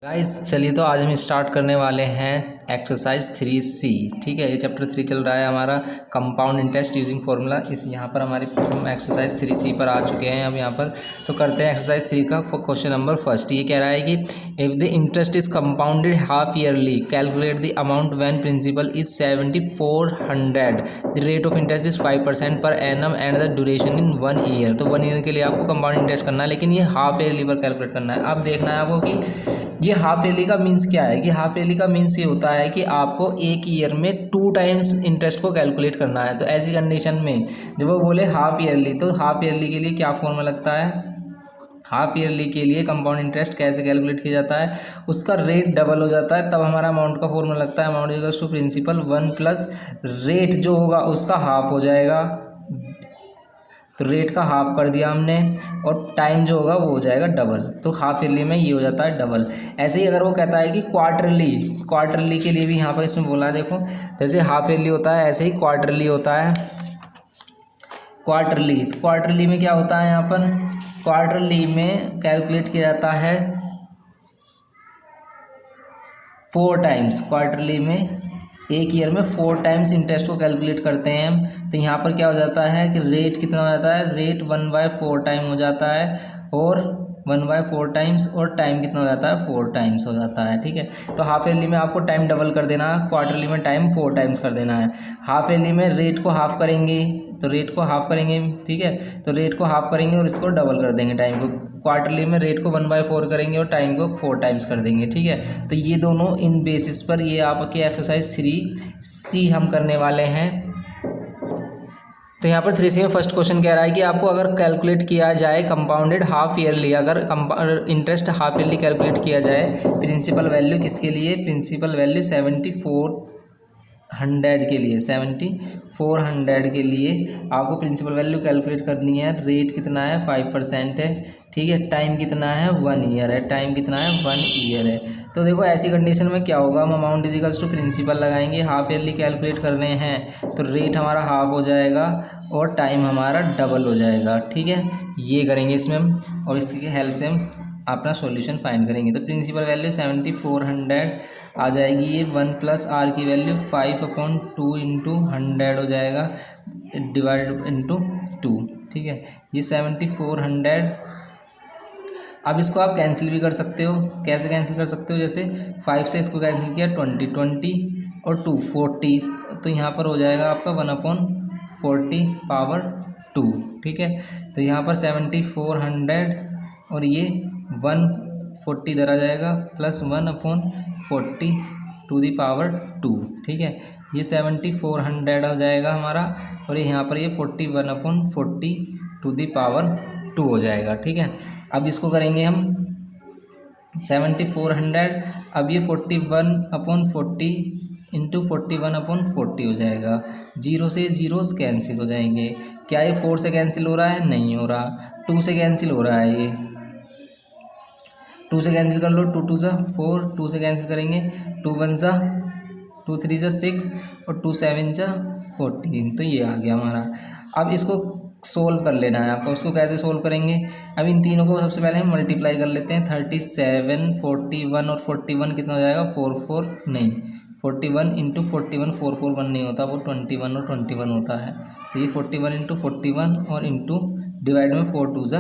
Guys चलिए तो आज हम स्टार्ट करने वाले हैं एक्सरसाइज 3C। ठीक है, ये चैप्टर 3 चल रहा है हमारा कंपाउंड इंटरेस्ट यूजिंग फार्मूला। इस यहाँ पर हमारी हम एक्सरसाइज 3C पर आ चुके हैं। अब यहाँ पर तो करते हैं एक्सरसाइज 3 का क्वेश्चन नंबर फर्स्ट। ये कह रहा है कि if the interest is compounded half yearly calculate the amount when principal is 7400, the rate of interest is 5% per annum and the duration in 1 year. तो 1 ईयर के लिए आपको कंपाउंड इंटरेस्ट करना है, लेकिन ये हाफ ईयरली पर कैलकुलेट करना है। अब देखना है आपको कि ये हाफ ईयरली का मीन्स क्या है। कि हाफ ईयरली का मीन्स ये होता है कि आपको एक ईयर में 2 टाइम्स इंटरेस्ट को कैलकुलेट करना है। तो ऐसी कंडीशन में जब वो बोले हाफ ईयरली, तो हाफ ईयरली के लिए क्या फॉर्मूला लगता है। हाफ ईयरली के लिए कंपाउंड इंटरेस्ट कैसे कैलकुलेट किया जाता है, उसका रेट डबल हो जाता है, तब हमारा अमाउंट का फॉर्मूला लगता है amount equals to principal 1 plus rate जो होगा उसका हाफ हो जाएगा। तो रेट का हाफ कर दिया हमने और टाइम जो होगा वो हो जाएगा डबल। तो हाफ ईयरली में ये हो जाता है डबल। ऐसे ही अगर वो कहता है कि क्वार्टरली के लिए भी यहाँ पर इसमें बोला है, देखो जैसे हाफ ईयरली होता है ऐसे ही क्वार्टरली होता है। क्वार्टरली में क्या होता है, यहाँ पर क्वार्टरली में कैलकुलेट किया जाता है 4 टाइम्स। क्वार्टरली में एक ईयर में 4 टाइम्स इंटरेस्ट को कैलकुलेट करते हैं हम। तो यहाँ पर क्या हो जाता है कि रेट कितना हो जाता है, रेट 1/4 टाइम हो जाता है और 1/4 टाइम्स, और टाइम कितना हो जाता है 4 टाइम्स हो जाता है। ठीक है, तो हाफ ईयरली में आपको टाइम डबल कर देना है, क्वार्टरली में टाइम 4 टाइम्स कर देना है। हाफ ईयरली में रेट को हाफ करेंगे, तो रेट को हाफ करेंगे। ठीक है, तो रेट को हाफ करेंगे और इसको डबल कर देंगे टाइम को। क्वार्टरली में रेट को 1/4 करेंगे और टाइम को 4 टाइम्स कर देंगे। ठीक है, तो ये दोनों इन बेसिस पर ये आपके एक्सरसाइज 3C हम करने वाले हैं। तो यहाँ पर 3C में फर्स्ट क्वेश्चन कह रहा है कि आपको अगर कैलकुलेट किया जाए कंपाउंडेड हाफ ईयरली, अगर इंटरेस्ट हाफ ईयरली कैलकुलेट किया जाए, प्रिंसिपल वैल्यू किसके लिए, प्रिंसिपल वैल्यू 7400 के लिए, 7400 के लिए आपको प्रिंसिपल वैल्यू कैलकुलेट करनी है। रेट कितना है 5% है। ठीक है, टाइम कितना है 1 ईयर है, टाइम कितना है 1 ईयर है। तो देखो ऐसी कंडीशन में क्या होगा, हम amount is equals to principal लगाएंगे। हाफ ईयरली कैलकुलेट कर रहे हैं तो रेट हमारा हाफ हो जाएगा और टाइम हमारा डबल हो जाएगा। ठीक है, ये करेंगे इसमें हम, और इसकी हेल्प से हम अपना सॉल्यूशन फाइंड करेंगे। तो प्रिंसिपल वैल्यू 7400 आ जाएगी, ये 1 प्लस आर की वैल्यू 5/2 इंटू 100 हो जाएगा, डिवाइड इंटू 2। ठीक है, ये 7400। अब इसको आप कैंसिल भी कर सकते हो। कैसे कैंसिल कर सकते हो, जैसे 5 से इसको कैंसिल किया 20 और 2 40, तो यहाँ पर हो जाएगा आपका 1/40^2। ठीक है, तो यहाँ पर 7400 और ये 140 इधर आ जाएगा प्लस 1/40^2। ठीक है, ये 7400 हो जाएगा हमारा, और ये यहाँ पर ये 41/40^2 हो जाएगा। ठीक है, अब इसको करेंगे हम 7400, अब ये 41/40 इंटू 41/40 हो जाएगा। 0 से 0 कैंसिल हो जाएंगे। क्या ये 4 से कैंसिल हो रहा है, नहीं हो रहा। 2 से कैंसिल हो रहा है, ये 2 से कैंसिल कर लो, 2 2 जा 4, 2 से कैंसिल करेंगे, 2 1 जा 2 3 जा 6 और 2 7 जा 14। तो ये आ गया हमारा। अब इसको सोल्व कर लेना है आपको। उसको कैसे सोल्व करेंगे, अब इन तीनों को सबसे पहले हम मल्टीप्लाई कर लेते हैं। 37, 41 और 41 कितना हो जाएगा 44 नहीं, 41 इंटू 41 441 नहीं होता, वो 21 और 21 होता है। तो ये 41 इंटू 41 और इंटू डिवाइड में 4 2 जा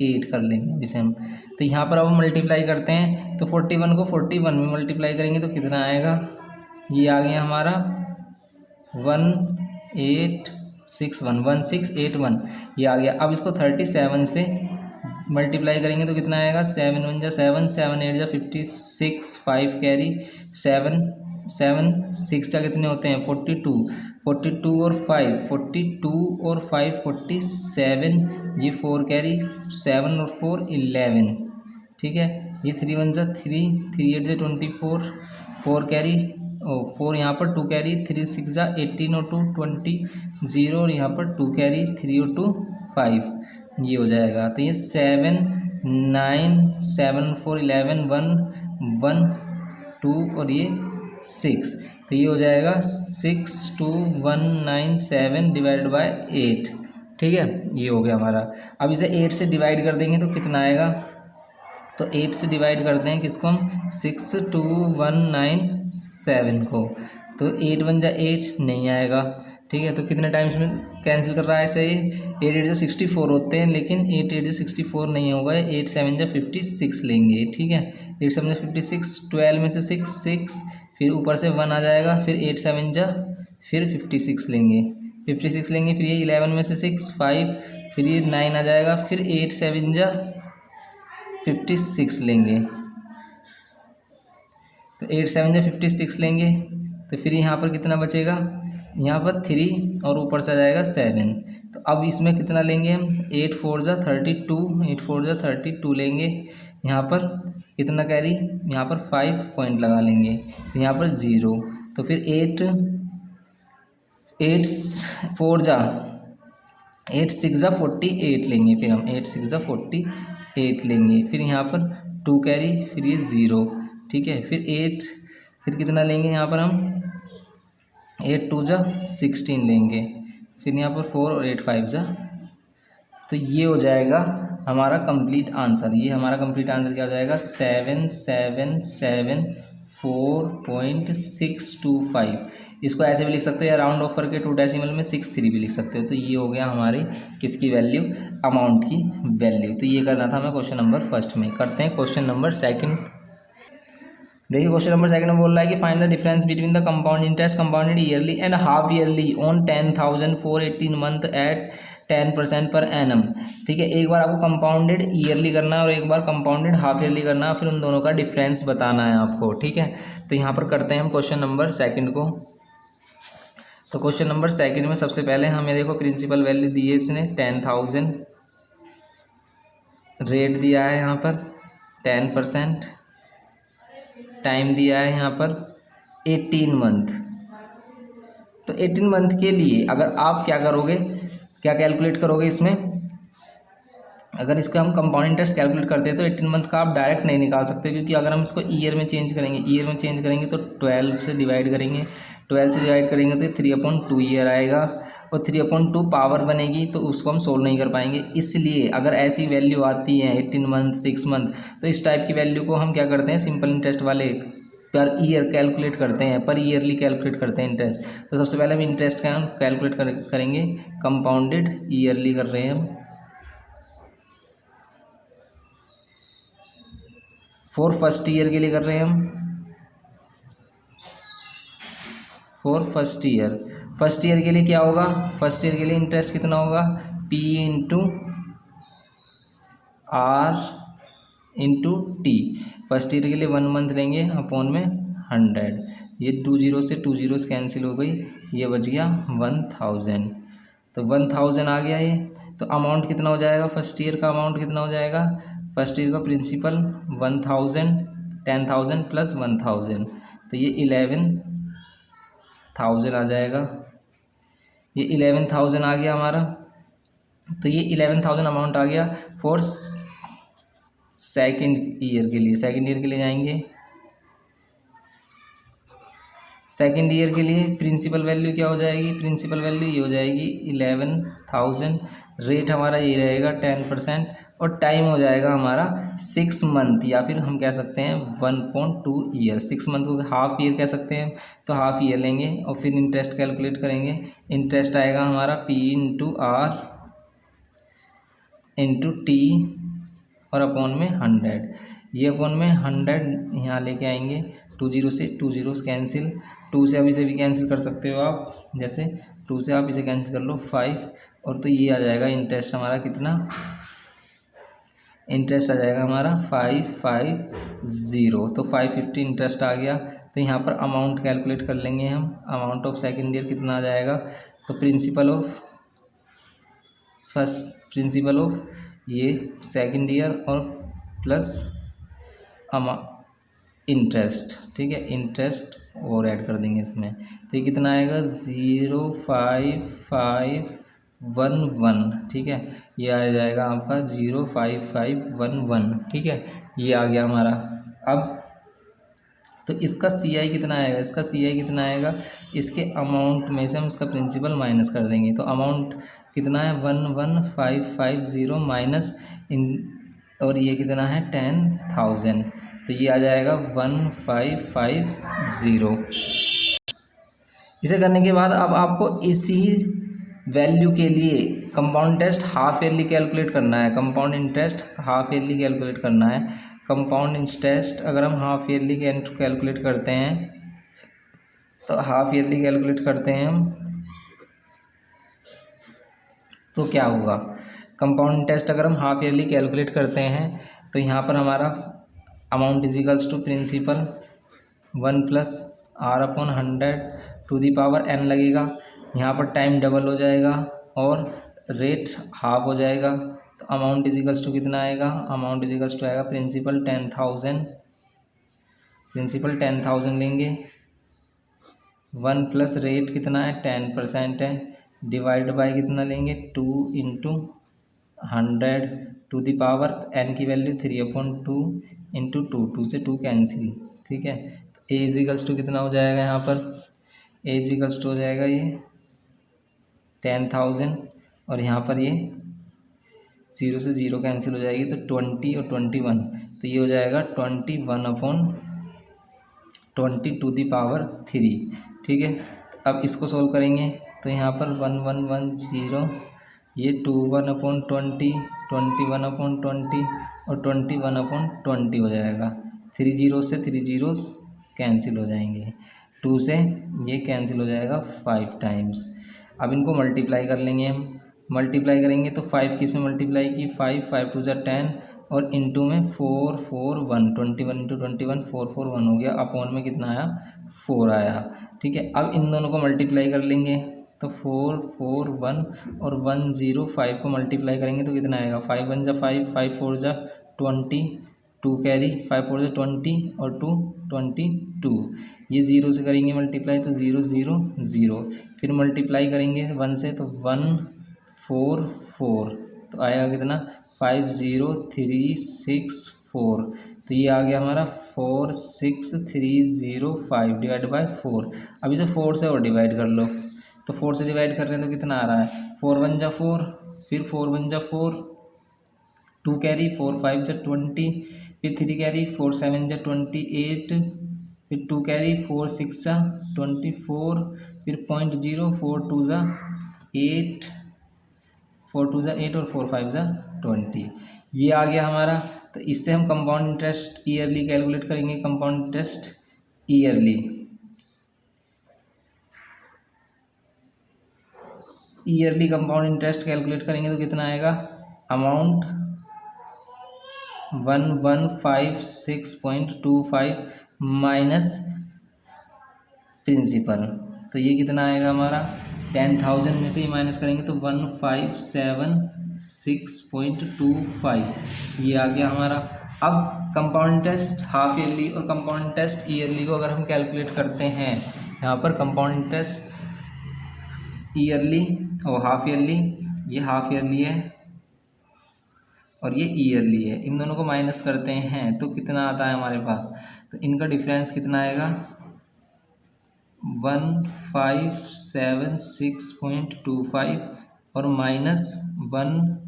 8 कर लेंगे इसे हम। तो यहाँ पर अब हम मल्टीप्लाई करते हैं, तो 41 को 41 में मल्टीप्लाई करेंगे तो कितना आएगा, ये आ गया हमारा 1681 ये आ गया। अब इसको 37 से मल्टीप्लाई करेंगे तो कितना आएगा, 7 1 जा 7, 7 8 जा 56, 5 कैरी 7 7 6 जा कितने होते हैं 42 और 5 47, ये 4 कैरी 7 और 4 11। ठीक है, ये 3 1 जा 3, 3 8 जा 24, 4 कैरी 4 यहाँ पर 2 कैरी 3 6 जा 18 और 2 20 0, और यहाँ पर 2 कैरी 3 और 2 5, ये हो जाएगा। तो ये 7 9 7 4 11 1 1 2 और ये 6, तो ये हो जाएगा 62197 डिवाइड बाय 8। ठीक है, ये हो गया हमारा। अब इसे 8 से डिवाइड कर देंगे तो कितना आएगा, तो 8 से डिवाइड करते हैं किसको हम, 62197 को। तो 8 1 जा 8 नहीं आएगा, ठीक है। तो कितने टाइम्स में कैंसिल कर रहा है ऐसे ही, 8 8 जा 64 होते हैं, लेकिन 8 8 जा 64 नहीं होगा, 8 7 जा 56 लेंगे, ठीक है। 8 7 जा 56, 12 में से 6 6, फिर ऊपर से 1 आ जाएगा, फिर 8 7 जा फिर 56 लेंगे, 56 लेंगे, फिर ये 11 में से 6 5, फिर ये 9 आ जाएगा, फिर 8 7 जा 56 लेंगे। तो 8 7 जा 56 लेंगे, तो फिर यहाँ पर कितना बचेगा, यहाँ पर 3 और ऊपर से आ जाएगा 7। तो अब इसमें कितना लेंगे हम, 8 4 जा 32, 8 4 जा 32 लेंगे। यहाँ पर कितना कैरी, यहाँ पर 5 पॉइंट लगा लेंगे, यहाँ पर 0। तो फिर 8 4 जा 8 6 जा 48 लेंगे, फिर हम 8 6 जा 48 लेंगे, फिर यहाँ पर 2 कैरी, फिर ये 0, ठीक है। फिर 8, फिर कितना लेंगे यहाँ पर हम, 8 2 जा 16 लेंगे, फिर यहाँ पर 4 और 8 5 जा। तो ये हो जाएगा हमारा कंप्लीट आंसर। ये हमारा कंप्लीट आंसर क्या हो जाएगा, 7774.625। इसको ऐसे भी लिख सकते हो या राउंड ऑफ करके 2 डेसिमल में 63 भी लिख सकते हो। तो ये हो गया हमारी किसकी वैल्यू, अमाउंट की वैल्यू। तो ये करना था हमें क्वेश्चन नंबर फर्स्ट में। करते हैं क्वेश्चन नंबर सेकंड। देखिए क्वेश्चन नंबर सेकंड में बोल रहा है कि find the difference between the compound interest compounded yearly and half yearly on 10,000 for 18 month at 10% per annum. ठीक है, एक बार आपको कंपाउंडेड ईयरली करना है और एक बार कंपाउंडेड हाफ ईयरली करना है, फिर उन दोनों का डिफरेंस बताना है आपको। ठीक है, तो यहाँ पर करते हैं हम क्वेश्चन नंबर सेकंड को। तो क्वेश्चन नंबर सेकंड में सबसे पहले हमें देखो प्रिंसिपल वैल्यू दी है इसने 10,000, रेट दिया है यहाँ पर 10%, टाइम दिया है यहाँ पर 18 मंथ। तो 18 मंथ के लिए अगर आप क्या करोगे, क्या कैलकुलेट करोगे इसमें, अगर इसका हम कंपाउंड इंटरेस्ट कैलकुलेट करते हैं तो 18 मंथ का आप डायरेक्ट नहीं निकाल सकते, क्योंकि अगर हम इसको ईयर में चेंज करेंगे तो 12 से डिवाइड करेंगे, 12 से डिवाइड करेंगे तो 3/2 ईयर आएगा और 3/2 पावर बनेगी, तो उसको हम सोल्व नहीं कर पाएंगे। इसलिए अगर ऐसी वैल्यू आती है 18 मंथ 6 मंथ, तो इस टाइप की वैल्यू को हम क्या करते हैं, सिंपल इंटरेस्ट वाले पर ईयर कैलकुलेट करते हैं, पर ईयरली कैलकुलेट करते हैं इंटरेस्ट। तो सबसे पहले हम इंटरेस्ट का कैलकुलेट करेंगे, कंपाउंडेड ईयरली कर रहे हैं हम, फॉर फर्स्ट ईयर के लिए कर रहे हैं हम, फॉर फर्स्ट ईयर के लिए क्या होगा, फर्स्ट ईयर के लिए इंटरेस्ट कितना होगा, P into R into T. First year के लिए 1 मंथ लेंगे अपॉन में 100, ये 2 जीरो से 2 जीरोस कैंसिल हो गई, ये बच गया 1000। तो 1000 आ गया ये। तो अमाउंट कितना हो जाएगा, फर्स्ट ईयर का अमाउंट कितना हो जाएगा, फर्स्ट ईयर का प्रिंसिपल 1000, 10,000 प्लस 1000, तो ये 11,000 आ जाएगा। ये 11,000 आ गया हमारा। तो ये 11,000 अमाउंट आ गया फॉर सेकेंड ईयर के लिए। सेकेंड ईयर के लिए जाएंगे, सेकेंड ईयर के लिए प्रिंसिपल वैल्यू क्या हो जाएगी, प्रिंसिपल वैल्यू ये हो जाएगी 11,000, रेट हमारा ये रहेगा 10% और टाइम हो जाएगा हमारा 6 मंथ, या फिर हम कह सकते हैं 1.2 ईयर। 6 मंथ को हाफ ईयर कह सकते हैं, तो हाफ ईयर लेंगे और फिर इंटरेस्ट कैलकुलेट करेंगे। इंटरेस्ट आएगा हमारा P into R into T और अपॉन में 100, ये अपॉन में 100 यहाँ लेके आएंगे, 2 जीरो से 2 जीरोस कैंसिल, 2 से अब इसे भी कैंसिल कर सकते हो आप, जैसे 2 से आप इसे कैंसिल कर लो 5, और तो ये आ जाएगा इंटरेस्ट हमारा कितना, इंटरेस्ट आ जाएगा हमारा 550, तो 550 इंटरेस्ट आ गया। तो यहाँ पर अमाउंट कैलकुलेट कर लेंगे हम, अमाउंट ऑफ सेकेंड ईयर कितना आ जाएगा, तो प्रिंसिपल ऑफ ये सेकेंड ईयर और प्लस इंटरेस्ट, ठीक है, इंटरेस्ट और ऐड कर देंगे इसमें, तो ये कितना आएगा 05511, ठीक है, ये आ जाएगा आपका 05511, ठीक है, ये आ गया हमारा। अब तो इसका CI कितना आएगा, इसका CI कितना आएगा, इसके अमाउंट में से हम इसका प्रिंसिपल माइनस कर देंगे, तो अमाउंट कितना है 11550 माइनस और ये कितना है 10,000, तो ये आ जाएगा 1550। इसे करने के बाद अब आपको इसी वैल्यू के लिए compound interest half yearly calculate करना है। Compound interest half yearly calculate करना है। कंपाउंड इंटरेस्ट अगर हम हाफ ईयरली कैलकुलेट करते हैं तो हाफ ईयरली कैलकुलेट करते हैं हम तो क्या होगा। कंपाउंड इंटरेस्ट अगर हम हाफ ईयरली कैलकुलेट करते हैं तो यहाँ पर हमारा amount is equals to principal 1+r/100 लगेगा। यहाँ पर टाइम डबल हो जाएगा और रेट हाफ हो जाएगा। तो अमाउंट इज इक्वल्स टू कितना आएगा, अमाउंट इज इक्वल्स टू आएगा प्रिंसिपल 10,000 लेंगे। 1 प्लस रेट कितना है 10% है, डिवाइड बाय कितना लेंगे 2 इंटू 100 n की वैल्यू 3/2 इंटू 2 से 2 कैंसिल। ठीक है, तो ए इज इक्वल्स टू कितना हो जाएगा, यहाँ पर ए इज इक्वल्स टू हो जाएगा ये 10,000 और यहाँ पर ये 0 से 0 कैंसिल हो जाएगी तो 20 और 21, तो ये हो जाएगा 21/20⁻3। ठीक है, तो अब इसको सोल्व करेंगे तो यहाँ पर 1110, ये 21/20, 21/20 और 21/20 हो जाएगा। 3 जीरो से 3 जीरोस कैंसिल हो जाएंगे, 2 से ये कैंसिल हो जाएगा 5 टाइम्स। अब इनको मल्टीप्लाई कर लेंगे हम। मल्टीप्लाई करेंगे तो 5 किस में मल्टीप्लाई की 5 2 10 और इंटू में 4 4 1, 21 इंटू 21 4 4 1 हो गया। अपॉन में कितना आया 4 आया। ठीक है, अब इन दोनों को मल्टीप्लाई कर लेंगे तो 4 4 1 और 1 0 5 को मल्टीप्लाई करेंगे तो कितना आएगा 5 1 जा 5, 5 4 जा 20, 2 कैरी 5 4 जा 20 और 2 22। ये 0 से करेंगे मल्टीप्लाई तो 0 0 0, फिर मल्टीप्लाई करेंगे 1 से तो 1 4 4, तो आएगा कितना 50364। तो ये आ गया हमारा 46305 डिवाइड बाय 4। अब इसे 4 से और डिवाइड कर लो, तो 4 से डिवाइड कर रहे हैं तो कितना आ रहा है 4 1 जा 4, फिर 4 1 जा 4, 2 कैरी 4 5 जा 20, फिर 3 कैरी 4 7 जा 28, फिर 2 कैरी 4 6 जा 24, फिर 0.0 4 2 जा 8, 4 2 जा 8 और 4 5 जा 20। ये आ गया हमारा। तो इससे हम कंपाउंड इंटरेस्ट ईयरली कैलकुलेट करेंगे। Compound interest yearly compound interest calculate करेंगे तो कितना आएगा, अमाउंट 1156.25 माइनस प्रिंसिपल, तो ये कितना आएगा हमारा 10,000 में से ही माइनस करेंगे तो 1576.25, ये आ गया हमारा। अब कंपाउंड इंटरेस्ट हाफ ईयरली और कंपाउंड इंटरेस्ट ईयरली को अगर हम कैलकुलेट करते हैं, यहाँ पर कंपाउंड इंटरेस्ट ईयरली और हाफ ईयरली, ये हाफ ईयरली है और ये ईयरली है, इन दोनों को माइनस करते हैं तो कितना आता है हमारे पास, तो इनका डिफरेंस कितना आएगा 1576.25 और माइनस 1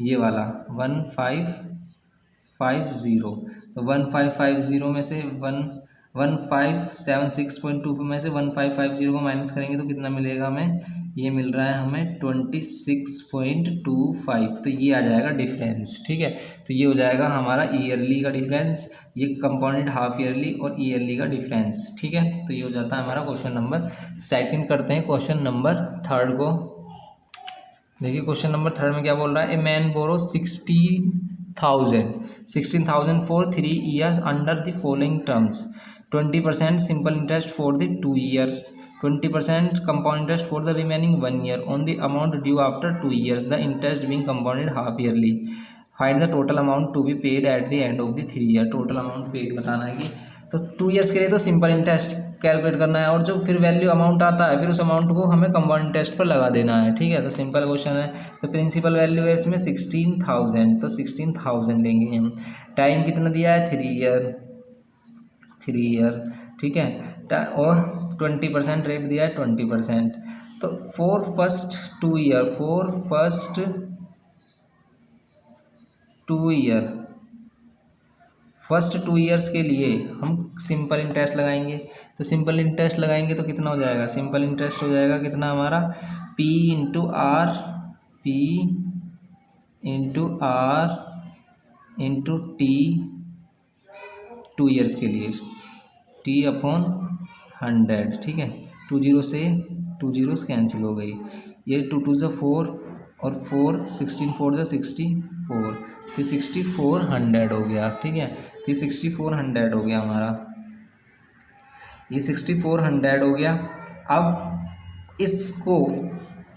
ये वाला 1550, तो 1550 में से 1576.25 में से 1550 को माइनस करेंगे तो कितना मिलेगा हमें, ये मिल रहा है हमें 26.25, तो ये आ जाएगा डिफरेंस। ठीक है, तो ये हो जाएगा हमारा ईयरली का डिफरेंस, ये कंपाउंडेड हाफ ईयरली और ईयरली का डिफरेंस। ठीक है, तो ये हो जाता है हमारा क्वेश्चन नंबर सेकंड। करते हैं क्वेश्चन नंबर थर्ड को। देखिए क्वेश्चन नंबर थर्ड में क्या बोल रहा है, a man borrow 16,000 for 3 years under the following terms, 20% simple interest for the 2 years, 20% compound interest for the remaining 1 year on the amount due after 2 years, the interest being compounded half yearly. Find the total amount to be paid at the end of the 3 year. Total amount paid बताना है कि तो 2 years के लिए तो simple interest calculate करना है और जो फिर वैल्यू अमाउंट आता है फिर उस अमाउंट को हमें कंपाउंड इंटरेस्ट पर लगा देना है। ठीक है, तो सिंपल क्वेश्चन है। तो प्रिंसिपल वैल्यू है इसमें 16,000, तो 16,000 लेंगे हम। टाइम कितना दिया है 3 ईयर। ठीक है, और 20% रेट दिया है 20%। तो for first 2 year first 2 years के लिए हम सिंपल इंटरेस्ट लगाएंगे। तो सिंपल इंटरेस्ट लगाएंगे तो कितना हो जाएगा, सिंपल इंटरेस्ट हो जाएगा कितना हमारा P into R, P into R into T 2 years के लिए, T अपॉन 100। ठीक है, 2 जीरो से 2 जीरोस कैंसिल हो गई, ये 2 टू ज़ा 4 और 4 16 4 ज़ा 64, तो 6400 हो गया। ठीक है, तो ये 6400 हो गया हमारा, ये 6400 हो गया। अब इसको,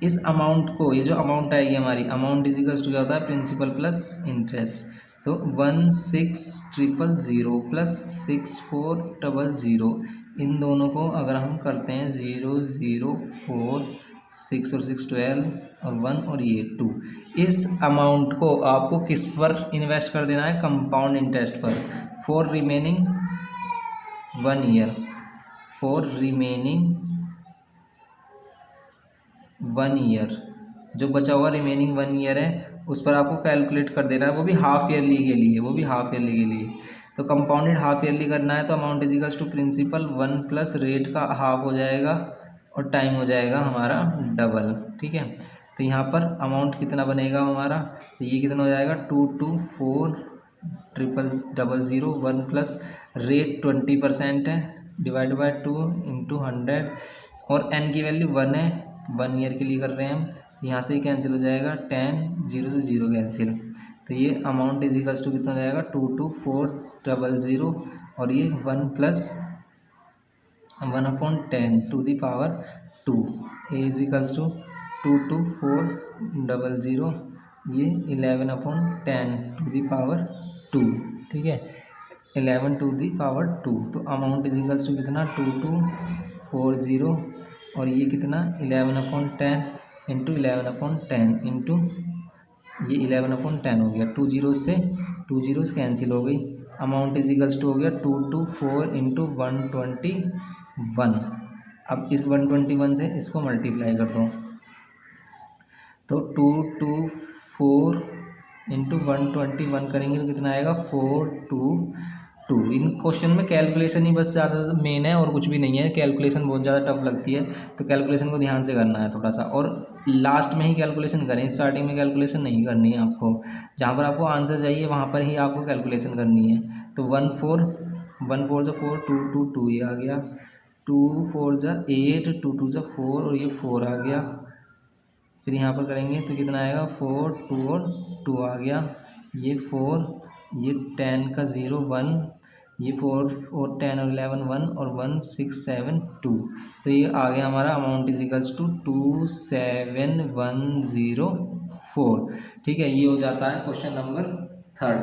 इस अमाउंट को, ये जो अमाउंट आएगी हमारी, अमाउंट इज इक्वल्स टू क्या होता है, प्रिंसिपल प्लस इंटरेस्ट। तो 16000 प्लस 6400, इन दोनों को अगर हम करते हैं 0 0 4 6 और 6 12 और 1 और ये 2, इस अमाउंट को आपको किस पर इन्वेस्ट कर देना है, कंपाउंड इंटरेस्ट पर, for remaining 1 year, for remaining 1 year, जो बचा हुआ रिमेनिंग 1 ईयर है उस पर आपको कैलकुलेट कर देना है, वो भी हाफ ईयरली के लिए, वो भी हाफ ईयरली के लिए। तो कंपाउंडेड हाफ ईयरली करना है तो amount is equals to principal 1 plus rate का हाफ हो जाएगा और टाइम हो जाएगा हमारा डबल। ठीक है, तो यहाँ पर अमाउंट कितना बनेगा हमारा, तो ये कितना हो जाएगा 2240000 1 प्लस रेट 20% है डिवाइड बाय 2 इंटू 100 और n की वैल्यू 1 है, 1 ईयर के लिए कर रहे हैं हम, यहाँ से ही कैंसिल हो जाएगा 10, 0 से 0 कैंसिल, तो ये अमाउंट इज इक्वल्स टू कितना हो जाएगा 22400 और ये 1 plus 1/10 to the power 2, A is equals to 22400, ये 11/10 टू द पावर 2। ठीक है, 11 टू दी पावर 2, तो अमाउंट इज इक्वल्स टू कितना 2240 और ये कितना 11/10 इंटू 11/10 इंटू ये 11/10 हो गया, 2 जीरो से 2 जीरोस कैंसिल हो गई, अमाउंट इज इक्वल्स टू हो गया 224 इंटू 121। अब इस 121 से इसको मल्टीप्लाई कर दो, तो 224 इंटू 121 करेंगे तो कितना आएगा 422। इन क्वेश्चन में कैलकुलेशन ही बस ज़्यादा मेन है और कुछ भी नहीं है, कैलकुलेशन बहुत ज़्यादा टफ लगती है, तो कैलकुलेशन को ध्यान से करना है थोड़ा सा, और लास्ट में ही कैलकुलेशन करें, स्टार्टिंग में कैलकुलेशन नहीं करनी है आपको, जहाँ पर आपको आंसर चाहिए वहाँ पर ही आपको कैलकुलेशन करनी है। तो 1 4 ज़ा 4 2 2 2 ये आ गया, 2 4 ज़ा 8 2 2 ज़ा 4 और ये 4 आ गया, फिर यहाँ पर करेंगे तो कितना आएगा 4 2 और 2 आ गया, ये 4 ये 10 का 0 1, ये 4 और 10 और 11 1 और 1 6 7 2, तो ये आ गया हमारा अमाउंट इज इक्वल्स टू 27104। ठीक है, ये हो जाता है क्वेश्चन नंबर 3।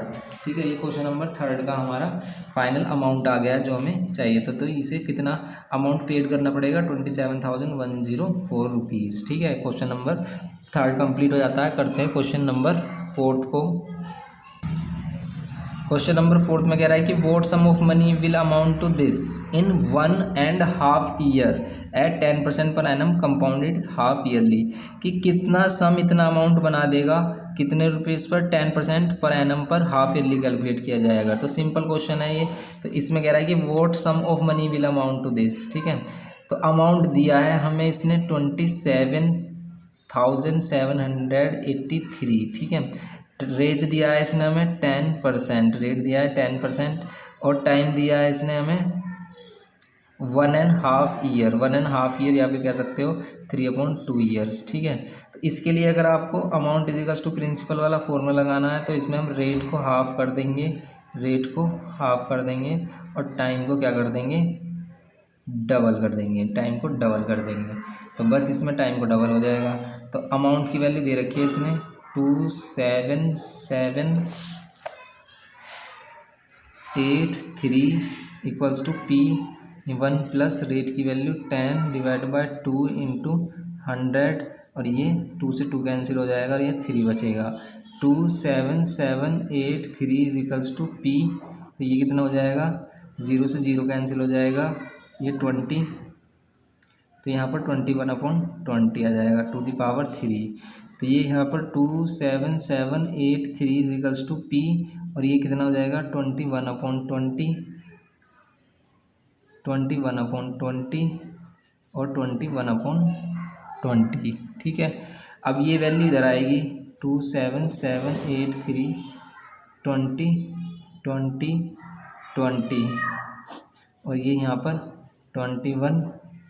ठीक है, ये क्वेश्चन नंबर 3 का हमारा फाइनल अमाउंट आ गया है जो हमें चाहिए था। तो इसे कितना अमाउंट पेड करना पड़ेगा 27,104 रुपीज़। ठीक है, क्वेश्चन नंबर 3 कंप्लीट हो जाता है। करते हैं क्वेश्चन नंबर 4 को। क्वेश्चन नंबर 4 में कह रहा है कि what sum of money will amount to this in 1.5 year at 10% per annum compounded half yearly, कि कितना सम इतना अमाउंट बना देगा कितने रुपीज़ पर 10% पर एनम पर हाफ ईयरली कैलकुलेट किया जाएगा। तो सिंपल क्वेश्चन है ये। तो इसमें कह रहा है कि what sum of money will amount to this. ठीक है, तो अमाउंट दिया है हमें इसने 27,783। ठीक है, रेट दिया है इसने हमें 10%, रेट दिया है 10% और टाइम दिया है इसने हमें 1.5 ईयर, 1.5 ईयर या फिर कह सकते हो 3/2 ईयर्स। ठीक है, तो इसके लिए अगर आपको amount is equals to principal वाला फॉर्मूला लगाना है तो इसमें हम रेट को हाफ कर देंगे, रेट को हाफ कर देंगे और टाइम को क्या कर देंगे, डबल कर देंगे, टाइम को डबल कर देंगे। तो बस इसमें टाइम को डबल हो जाएगा। तो अमाउंट की वैल्यू दे रखी है इसने 27,783 equals to P1 plus rate की वैल्यू 10 डिवाइड बाय 2 इंटू 100 और ये 2 से 2 कैंसिल हो जाएगा और ये 3 बचेगा। 27,783 इज इक्वल्स टू P, तो ये कितना हो जाएगा 0 से 0 कैंसिल हो जाएगा, ये 20, तो यहाँ पर 21/20 आ जाएगा टू द पावर 3। तो ये यहाँ पर 27783 इक्वल्स टू पी, और ये कितना हो जाएगा 21/20, 21/20 और 21/20, ठीक है। अब ये वैल्यू इधर आएगी 27783 20 20 20, और ये यहाँ पर 21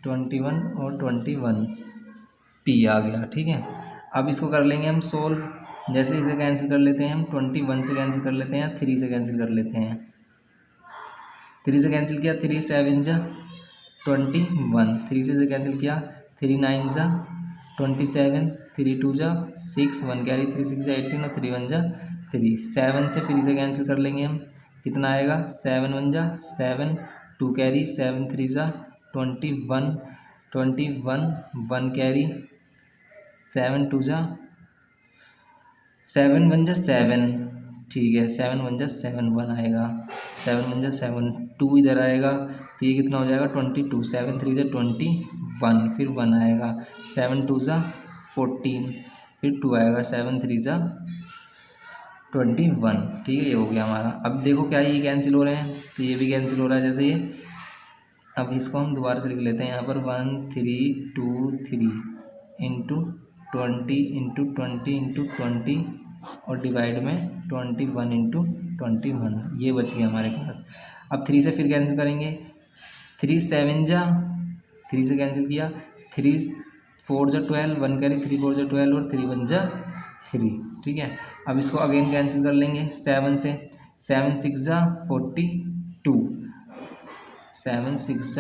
21 और 21 पी आ गया, ठीक है। अब इसको कर लेंगे हम सोल्व। जैसे इसे कैंसिल कर लेते हैं हम, 21 से कैंसिल कर लेते हैं, 3 से कैंसिल कर लेते हैं। 3 से कैंसिल किया, 3 7 जा 21, 3 से कैंसिल किया, 3 9 जा 27, 3 2 जा 6, 1 कैरी, 3 6 जा 18 और 3 1 जा 3। 7 से 3 से कैंसिल कर लेंगे हम, कितना आएगा 7 1 जा 7, 2 कैरी, 7 3 जा 21 21, 1 कैरी, 7 2 जा 7 1 जा 7, ठीक है। 7 1 जा 7 1 आएगा, 7 1 जा 7 2 इधर आएगा, तो ये कितना हो जाएगा 22, 7 3 जा 21, फिर 1 आएगा, 7 2 जा 14, फिर 2 आएगा, 7 3 जा 21, ठीक है। ये हो गया हमारा। अब देखो क्या ये कैंसिल हो रहे हैं, तो ये भी कैंसिल हो रहा है जैसे ये। अब इसको हम दोबारा से लिख लेते हैं यहाँ पर 1 3 2 3 इंटू 20 इंटू 20 इंटू 20 और डिवाइड में 21 इंटू 21, ये बच गया हमारे पास। अब 3 से फिर कैंसिल करेंगे, 3 7 जा 3 से कैंसिल किया, 3 4 जा 12, 1 कैरी, 3 4 जा 12 और 3 1 जा 3, ठीक है। अब इसको अगेन कैंसिल कर लेंगे 7 से, 7 6 जा 42, 7 6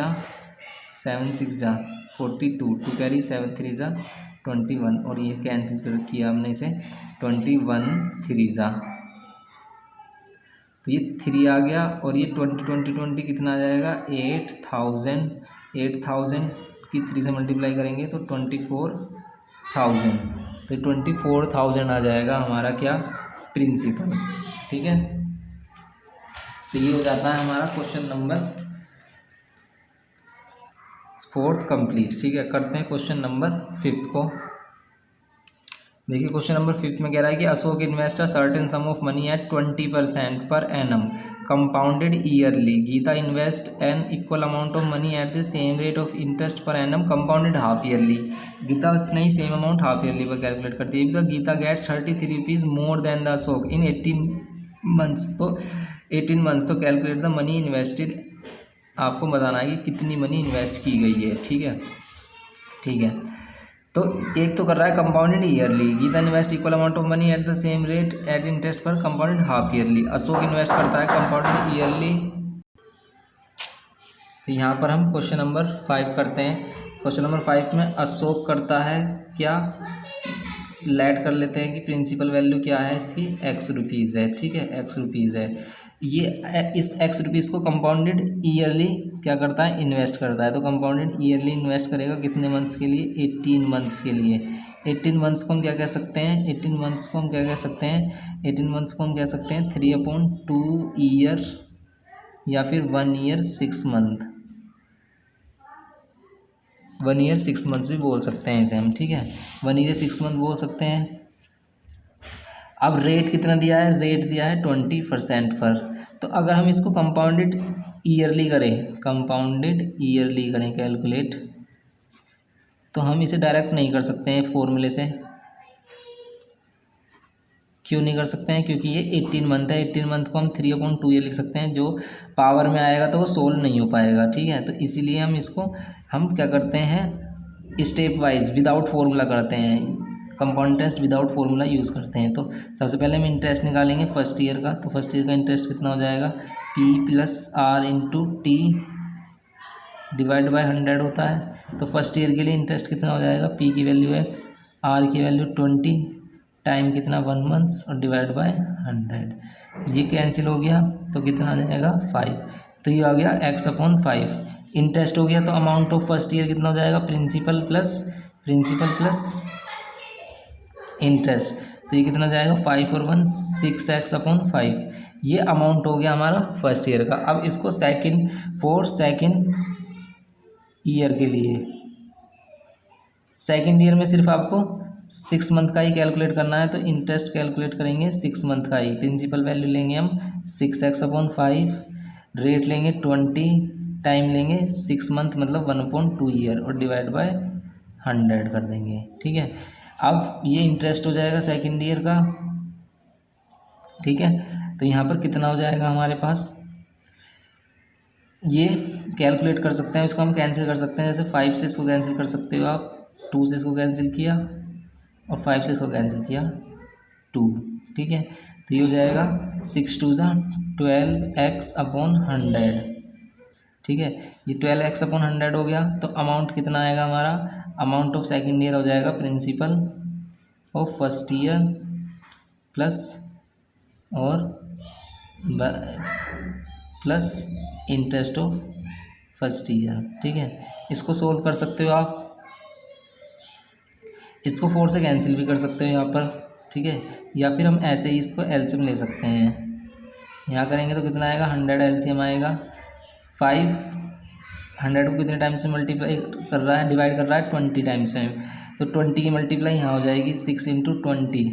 जा 42, 2 कैरी, 7 3 जा 21 और ये कैंसिल किया हमने इसे, 21 3 जा, तो ये 3 आ गया, और ये 20 20 20 कितना आ जाएगा 8000 की 3 से मल्टीप्लाई करेंगे तो 24,000, तो 24,000 आ जाएगा हमारा क्या प्रिंसिपल, ठीक है। तो ये हो जाता है हमारा क्वेश्चन नंबर 4 कंप्लीट, ठीक है। करते हैं क्वेश्चन नंबर 5 को। देखिए क्वेश्चन नंबर 5 में कह रहा है कि Ashok invest a certain sum of money at 20% per annum compounded yearly. Geeta invest an equal amount of money at the same rate of interest per annum compounded half yearly. Geeta उतना ही same amount half yearly पर calculate करती है। तो Geeta get 33 rupees more than the Ashok in 18 months, तो 18 months, तो calculate the money invested. आपको बताना है कि कितनी मनी इन्वेस्ट की गई है, ठीक है, ठीक है। तो एक तो कर रहा है compounded yearly, Geeta invest equal amount of money at the same rate at interest पर compounded half yearly. Ashok invest करता है कंपाउंडेड ईयरली। तो यहाँ पर हम क्वेश्चन नंबर 5 करते हैं। क्वेश्चन नंबर 5 में अशोक करता है क्या, लेट कर लेते हैं कि प्रिंसिपल वैल्यू क्या है इसकी, x रुपीज़ है, ठीक है, x रुपीज़ है। ये इस x रुपीज़ को कंपाउंडेड ईयरली क्या करता है, इन्वेस्ट करता है। तो कंपाउंडेड ईयरली इन्वेस्ट करेगा कितने मंथ्स के लिए, 18 मंथ्स के लिए। 18 मंथ्स को हम क्या कह सकते हैं, 18 मंथ्स को हम क्या कह सकते हैं, 18 मंथ्स को हम कह सकते हैं 3/2 ईयर या फिर 1 ईयर 6 मंथ, 1 ईयर 6 मंथ्स भी बोल सकते हैं इसे हम, ठीक है, 1 ईयर 6 मंथ बोल सकते हैं। अब रेट कितना दिया है, रेट दिया है 20% पर। तो अगर हम इसको कंपाउंडेड ईयरली करें, कंपाउंडेड ईयरली करें कैलकुलेट, तो हम इसे डायरेक्ट नहीं कर सकते हैं फॉर्मूले से। क्यों नहीं कर सकते हैं, क्योंकि ये 18 मंथ है। 18 मंथ को हम 3/2 ईयर लिख सकते हैं, जो पावर में आएगा तो वो सोल्व नहीं हो पाएगा, ठीक है। तो इसीलिए हम इसको हम क्या करते हैं, स्टेप वाइज विदाउट फार्मूला करते हैं, compound interest without formula use करते हैं। तो सबसे पहले हम इंटरेस्ट निकालेंगे फर्स्ट ईयर का। तो फर्स्ट ईयर का इंटरेस्ट कितना हो जाएगा, P+R into T divide by 100 होता है। तो फर्स्ट ईयर के लिए इंटरेस्ट कितना हो जाएगा, P की वैल्यू x, R की वैल्यू 20, टाइम कितना 1 मंथ्स और डिवाइड बाय 100। ये कैंसिल हो गया तो कितना आ जाएगा 5, तो ये आ गया x/5। इंटरेस्ट हो गया तो अमाउंट ऑफ फर्स्ट ईयर कितना हो जाएगा, प्रिंसिपल प्लस इंटरेस्ट, तो ये कितना जाएगा 5 और 1 6x/5। ये अमाउंट हो गया हमारा फर्स्ट ईयर का। अब इसको सेकंड ईयर के लिए, सेकंड ईयर में सिर्फ आपको 6 मंथ का ही कैलकुलेट करना है तो इंटरेस्ट कैलकुलेट करेंगे 6 मंथ का ही। प्रिंसिपल वैल्यू लेंगे हम 6x/5, रेट लेंगे 20, टाइम लेंगे 6 मंथ मतलब 1/2 ईयर और डिवाइड बाय 100 कर देंगे। ठीक है, अब ये इंटरेस्ट हो जाएगा सेकेंड ईयर का। ठीक है, तो यहाँ पर कितना हो जाएगा हमारे पास, ये कैलकुलेट कर सकते हैं, इसको हम कैंसिल कर सकते हैं। जैसे 5 से इसको कैंसिल कर सकते हो आप, 2 से इसको कैंसिल किया और 5 से इसको कैंसिल किया 2। ठीक है, तो ये हो जाएगा 6×2 = 12x/100। ठीक है, ये 12x/100 हो गया। तो अमाउंट कितना आएगा हमारा, अमाउंट ऑफ सेकेंड ईयर हो जाएगा principal of first year plus और plus interest of first year. ठीक है, इसको सोल्व कर सकते हो आप, इसको 4 से कैंसिल भी कर सकते हो यहाँ पर। ठीक है, या फिर हम ऐसे ही इसको एलसीएम ले सकते हैं। यहाँ करेंगे तो कितना आएगा, 100 एलसीएम आएगा। 500 को कितने टाइम से मल्टीप्लाई कर रहा है, डिवाइड कर रहा है 20 टाइम्स में, तो 20 की मल्टीप्लाई यहाँ हो जाएगी 6 × 20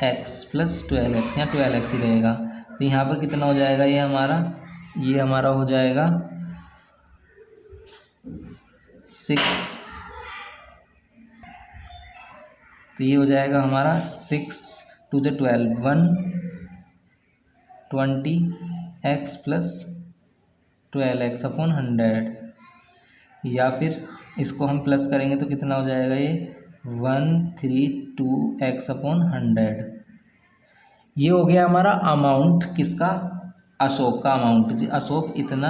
x + 12x, यहाँ 12x ही रहेगा। तो यहाँ पर कितना हो जाएगा, ये हमारा हो जाएगा 6। तो ये हो जाएगा हमारा 6 × 2 = 12, 120x + 12x/100, या फिर इसको हम प्लस करेंगे तो कितना हो जाएगा, ये 132x/100। ये हो गया हमारा अमाउंट, किसका, अशोक का अमाउंट। अशोक इतना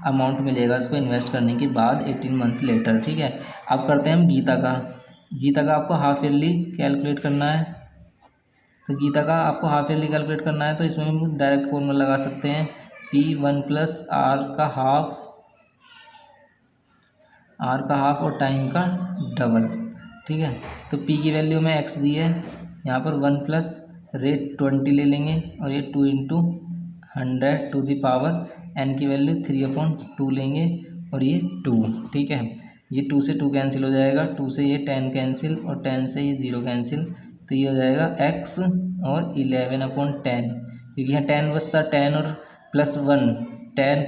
अमाउंट मिलेगा इसको इन्वेस्ट करने के बाद 18 मंथ्स लेटर। ठीक है, अब करते हैं हम गीता का। गीता का आपको हाफ ईयरली कैलकुलेट करना है, तो गीता का आपको हाफ ईयरली कैलकुलेट करना है तो इसमें हम डायरेक्ट फॉर्मूला लगा सकते हैं, P1 + R का हाफ और टाइम का डबल। ठीक है, तो P की वैल्यू में x दी है, यहाँ पर 1 प्लस रेट 20 ले लेंगे और ये 2 × 100 n की वैल्यू 3/2 लेंगे और ये 2। ठीक है, ये 2 से 2 कैंसिल हो जाएगा, 2 से ये 10 कैंसिल और 10 से ये 0 कैंसिल, तो ये हो जाएगा x और 11/10, क्योंकि यहाँ 10 बचता 10 और +1, 10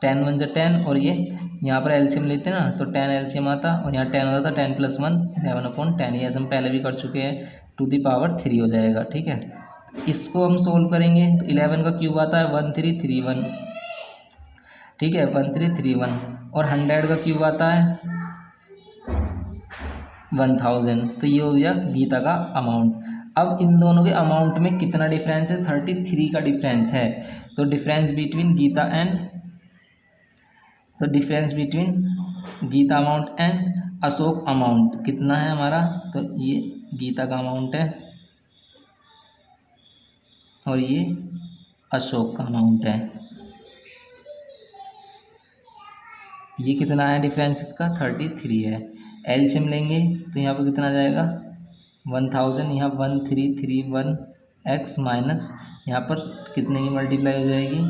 1 = 10 और ये यहाँ पर एलसीएम लेते हैं ना तो 10 एलसीएम आता और यहाँ 10 होता था, 10 + 1 11/10, ये हम पहले भी कर चुके हैं, 2³ हो जाएगा। ठीक है, इसको हम सोल्व करेंगे तो 11 का क्यूब आता है 1331। ठीक है, 1331 और 100 का क्यूब आता है 1000। तो ये हो गया गीता का अमाउंट। अब इन दोनों के अमाउंट में कितना डिफरेंस है, 33 का डिफरेंस है। तो difference between Geeta amount and Ashok amount कितना है हमारा, तो ये गीता का अमाउंट है और ये अशोक का अमाउंट है। ये कितना है डिफरेंस इसका, 33 है। एलसीएम लेंगे तो यहाँ पर कितना आ जाएगा 1000, यहाँ 1331x माइनस यहाँ पर कितने की मल्टीप्लाई हो जाएगी,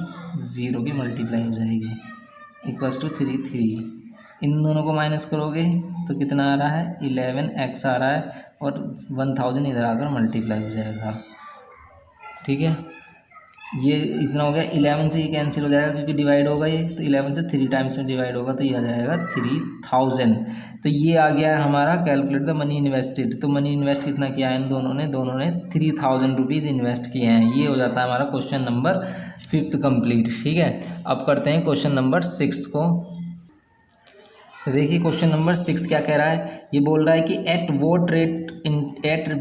0 की मल्टीप्लाई हो जाएगी, =33। इन दोनों को माइनस करोगे तो कितना आ रहा है, 11x आ रहा है और 1000 इधर आकर मल्टीप्लाई हो जाएगा। ठीक है, ये इतना हो गया। 11 से ये कैंसिल हो जाएगा क्योंकि डिवाइड होगा ये, तो 11 से 3 टाइम्स में डिवाइड होगा तो ये आ जाएगा 3000। तो ये आ गया है हमारा कैलकुलेट द मनी इन्वेस्टेड। तो मनी इन्वेस्ट कितना किया है इन दोनों ने 3000 रुपीज़ इन्वेस्ट किए हैं। ये हो जाता है हमारा क्वेश्चन नंबर 5 कंप्लीट। ठीक है, अब करते हैं क्वेश्चन नंबर 6 को। तो देखिए क्वेश्चन नंबर 6 क्या कह रहा है, ये बोल रहा है कि at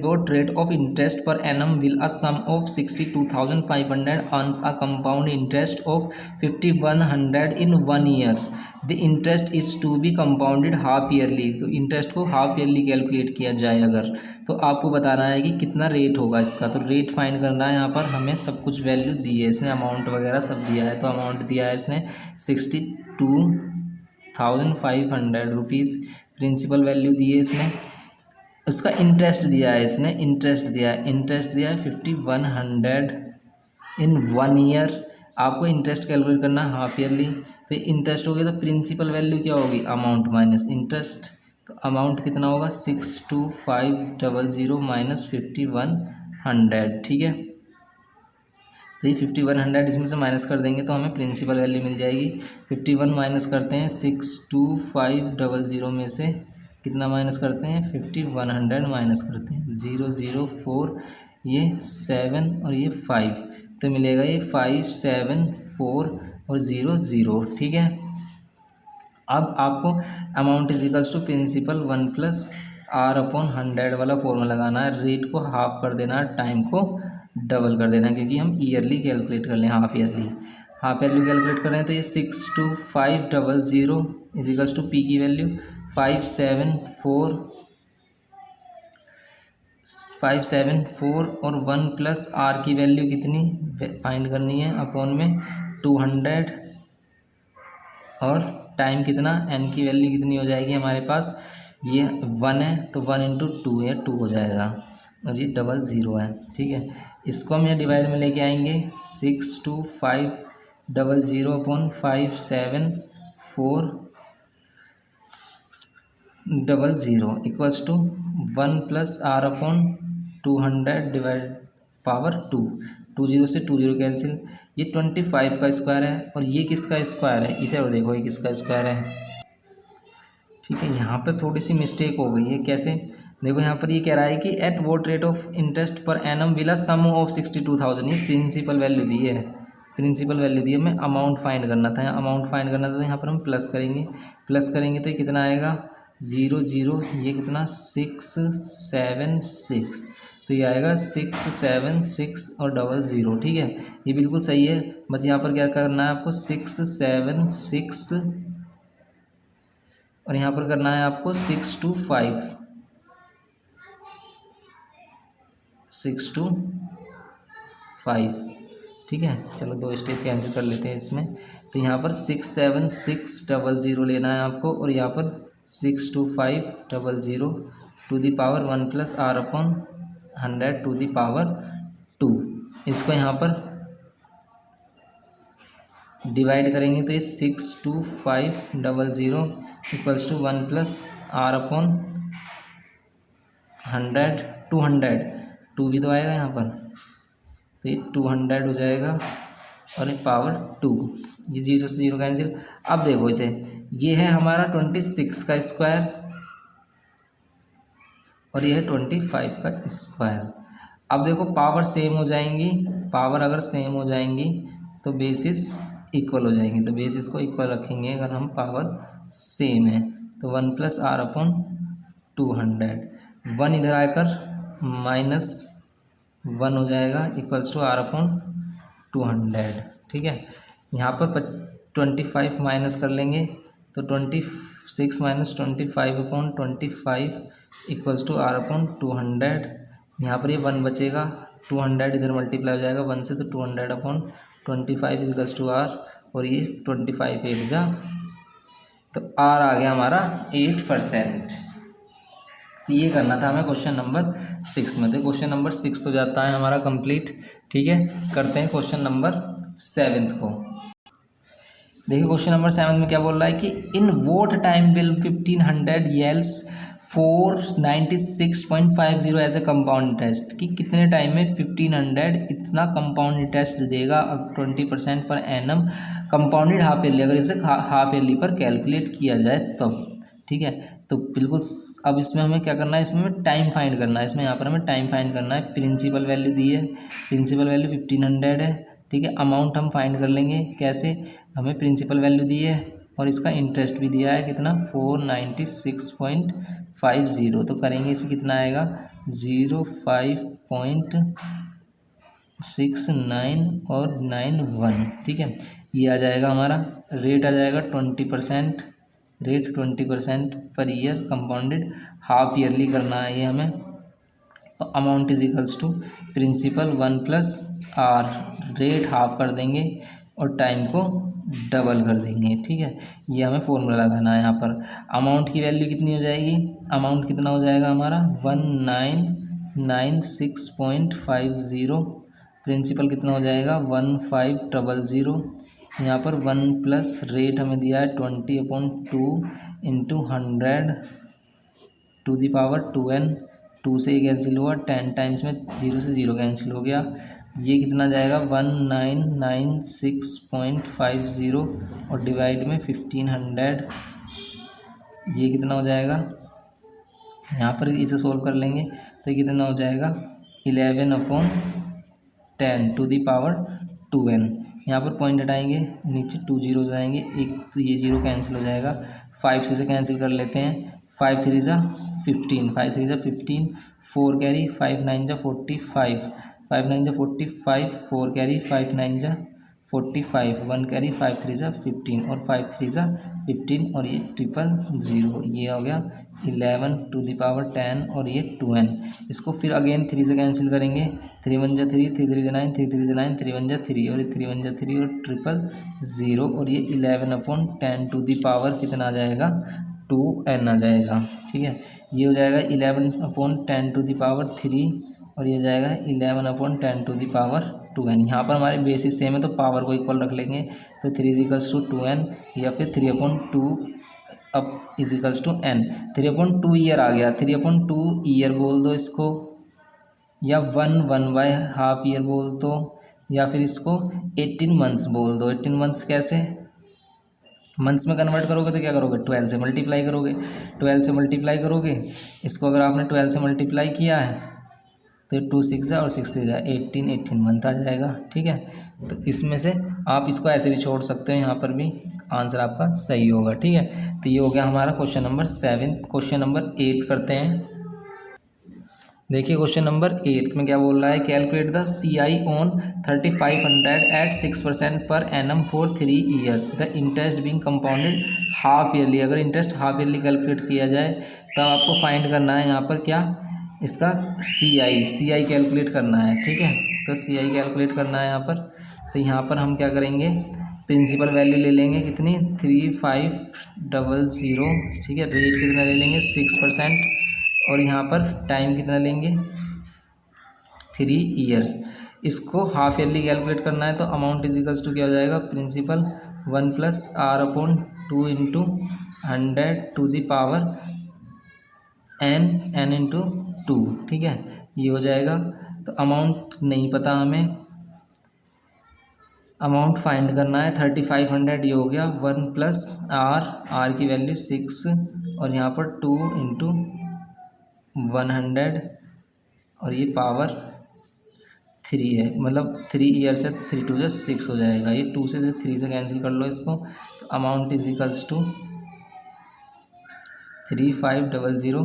what rate of interest per annum will a sum of 62,500 earns a compound interest of 5100 in 1 years. The interest is to be compounded half yearly. तो इंटरेस्ट को हाफ ईयरली कैलकुलेट किया जाए अगर, तो आपको बताना है कि कितना रेट होगा इसका। तो रेट फाइंड करना है। यहाँ पर हमें सब कुछ वैल्यू दी है इसने, अमाउंट वगैरह सब दिया है। तो अमाउंट दिया है इसने 62,500 रुपीज़, प्रिंसिपल वैल्यू दी है इसने। उसका इंटरेस्ट दिया है इसने, इंटरेस्ट दिया है 5100 इन 1 ईयर। आपको इंटरेस्ट कैलकुलेट करना है हाफ ईयरली। तो इंटरेस्ट हो गया तो प्रिंसिपल वैल्यू क्या होगी, अमाउंट माइनस इंटरेस्ट, तो अमाउंट कितना होगा 62500 माइनस 5100, ठीक है। तो ये 5100 इसमें से माइनस कर देंगे तो हमें प्रिंसिपल वैल्यू मिल जाएगी। 51 माइनस करते हैं 62500 में से, कितना माइनस करते हैं 5100 माइनस करते हैं, 004, ये 7 और ये 5, तो मिलेगा ये 574 और 00, ठीक है। अब आपको amount is equals to principal 1+R/100 वाला फॉर्मूला लगाना है। रेट को हाफ कर देना है, टाइम को डबल कर देना है, क्योंकि हम ईयरली कैलकुलेट कर लें, हाफ ईयरली कैलकुलेट कर रहे हैं। तो ये 62500 इज इक्वल्स टू पी की वैल्यू 574 और 1+R की वैल्यू कितनी फाइंड करनी है, अपॉन में 200 और टाइम कितना, एन की वैल्यू कितनी हो जाएगी हमारे पास, ये 1 है तो 1 × 2 है, 2 हो जाएगा, और ये 00 है, ठीक है। इसको हम यहाँ डिवाइड में लेके आएंगे, 62500 upon 57400 equals to 1+R/200 divide power 2, 20 से 20 कैंसिल, ये 25 का स्क्वायर है, और ये किसका स्क्वायर है, इसे और देखो ये किसका स्क्वायर है, ठीक है। यहाँ पर थोड़ी सी मिस्टेक हो गई है, कैसे, देखो यहाँ पर ये कह रहा है कि at what rate of interest per annum will a sum of 62,000, ये प्रिंसिपल वैल्यू दी है, हमें अमाउंट फाइंड करना था, तो यहाँ पर हम प्लस करेंगे तो ये कितना आएगा 00, ये कितना 676, तो ये आएगा 676 और 00, ठीक है। ये बिल्कुल सही है, बस यहाँ पर क्या करना है आपको 676 और यहाँ पर करना है आपको 625, ठीक है। चलो 2 स्टेप कैंसिल कर लेते हैं इसमें, तो यहाँ पर 67600 लेना है आपको, और यहाँ पर 62500 to the power 1+R/100 to the power 2, इसको यहाँ पर डिवाइड करेंगे तो ये 62500 इक्वल्स टू 1+R/100 2 भी तो आएगा यहाँ पर, तो ये 200 हो जाएगा, और ये पावर 2, ये 0 से 0 कैंसिल। अब देखो इसे, ये है हमारा 26 का स्क्वायर और ये है 25 का स्क्वायर। अब देखो पावर सेम हो जाएंगी, पावर अगर सेम हो जाएंगी तो बेसिस इक्वल हो जाएंगे, तो बेसिस को इक्वल रखेंगे अगर हम पावर सेम है, तो 1+R/200, 1 इधर आकर -1 हो जाएगा इक्वल्स टू R/200, ठीक है। यहाँ पर 25 माइनस कर लेंगे तो 26 - 25/25 इक्वल्स टू R/200, यहाँ पर ये 1 बचेगा, 200 इधर मल्टीप्लाई हो जाएगा 1 से, तो 200/25 इक्वल्स टू R, और ये 25 8 जा, तो R आ गया हमारा 8%। तो ये करना था हमें क्वेश्चन नंबर 6 में। तो क्वेश्चन नंबर 6 तो जाता है हमारा कंप्लीट, ठीक है। करते हैं क्वेश्चन नंबर 7 को। देखिए क्वेश्चन नंबर 7 में क्या बोल रहा है कि in what time will 1500 yields 496.50 as a compound interest, कि कितने टाइम में 1500 इतना कंपाउंड इंटरेस्ट देगा 20% per annum, compounded half yearly, अगर इसे हाफ ईयरली पर कैलकुलेट किया जाए तब, ठीक है। तो बिल्कुल, अब इसमें हमें क्या करना है, इसमें हमें टाइम फाइंड करना है, इसमें यहाँ पर हमें टाइम फाइंड करना है। प्रिंसिपल वैल्यू दी है, प्रिंसिपल वैल्यू 1500 है, ठीक है। अमाउंट हम फाइंड कर लेंगे कैसे, हमें प्रिंसिपल वैल्यू दी है और इसका इंटरेस्ट भी दिया है कितना 496.50, तो करेंगे इसे कितना आएगा 05.69 और 91, ठीक है। ये आ जाएगा हमारा रेट, आ जाएगा 20%, rate 20% per year compounded, half yearly करना है ये हमें। तो amount is equals to principal 1+R, rate half कर देंगे और टाइम को डबल कर देंगे, ठीक है। ये हमें फॉर्मूला लगाना है यहाँ पर। अमाउंट की वैल्यू कितनी हो जाएगी, अमाउंट कितना हो जाएगा हमारा 1996.50, प्रिंसिपल कितना हो जाएगा 1500, यहाँ पर 1 प्लस रेट हमें दिया है 20/2 × 100 टू दी पावर 2n, 2 से ये कैंसिल हुआ, 10 टाइम्स में 0 से 0 कैंसिल हो गया। ये कितना जाएगा 1996.50 और डिवाइड में 1500, ये कितना हो जाएगा, यहाँ पर इसे सोल्व कर लेंगे तो ये कितना हो जाएगा 11/10 टू दी पावर 2n। यहाँ पर पॉइंट हटाएंगे, नीचे 2 जीरोज आएंगे, एक तो ये 0 कैंसिल हो जाएगा, 5 से कैंसिल कर लेते हैं, 5 3 जा 15, 5 3 जा 15, 4 कैरी, 5 9 जा 45, 5 9 जा 45, 4 कैरी, 5 9 जा 45, 1 कैरी, 5 3 जा 15 और 5 3 जा 15 और ये 000, ये हो गया 11 टू दी पावर 10 और ये 2n। इसको फिर अगेन 3 से कैंसिल करेंगे, 3 1 जा 3, 3 3 जा 9, 3 3 जा 9, 3 1 जा 3 और ये 3 1 जा 3 और 000 और ये 11/10 टू दी पावर कितना आ जाएगा 2n आ जाएगा। ठीक है, ये हो जाएगा 11/10 टू दी पावर 3 और ये हो जाएगा 11/10 टू दी पावर 2n। यहाँ पर हमारे बेसिस सेम है तो पावर को इक्वल रख लेंगे, तो 3 = 2n या फिर 3/2 अब n, 3/2 ईयर आ गया, 3/2 ईयर बोल दो इसको, या 1/2 ईयर बोल दो, या फिर इसको 18 मंथ्स बोल दो। 18 मंथ्स कैसे, मंथ्स में कन्वर्ट करोगे तो क्या करोगे 12 से मल्टीप्लाई करोगे, 12 से मल्टीप्लाई करोगे इसको, अगर आपने 12 से मल्टीप्लाई किया है तो 2 6 और 6 3 18 मंथ आ जाएगा। ठीक है, तो इसमें से आप इसको ऐसे भी छोड़ सकते हो, यहाँ पर भी आंसर आपका सही होगा। ठीक है, तो ये हो गया हमारा क्वेश्चन नंबर 7। क्वेश्चन नंबर 8 करते हैं। देखिए क्वेश्चन नंबर 8 में क्या बोल रहा है, calculate the CI on 3500 at 6% per annum for 3 years, the interest being compounded half yearly. अगर इंटरेस्ट हाफ ईयरली कैलकुलेट किया जाए तब आपको फाइंड करना है यहाँ पर क्या, इसका CI कैलकुलेट करना है। ठीक है, तो CI कैलकुलेट करना है यहाँ पर, तो यहाँ पर हम क्या करेंगे, प्रिंसिपल वैल्यू ले लेंगे कितनी 3500। ठीक है, रेट कितना ले लेंगे 6% और यहाँ पर टाइम कितना लेंगे 3 ईयर्स। इसको हाफ ईयरली कैलकुलेट करना है तो अमाउंट इजिकल्स टू क्या हो जाएगा, principal 1 + R/2 × 100 to the power n × 2। ठीक है, ये हो जाएगा। तो अमाउंट नहीं पता हमें, अमाउंट फाइंड करना है 3500, ये हो गया 1 + R की वैल्यू 6 और यहाँ पर 2 × 100 और ये पावर 3 है, मतलब 3 ईयर से 3 2 6 हो जाएगा, ये 2 से 3 से कैंसिल कर लो इसको, तो amount is equals to 3500।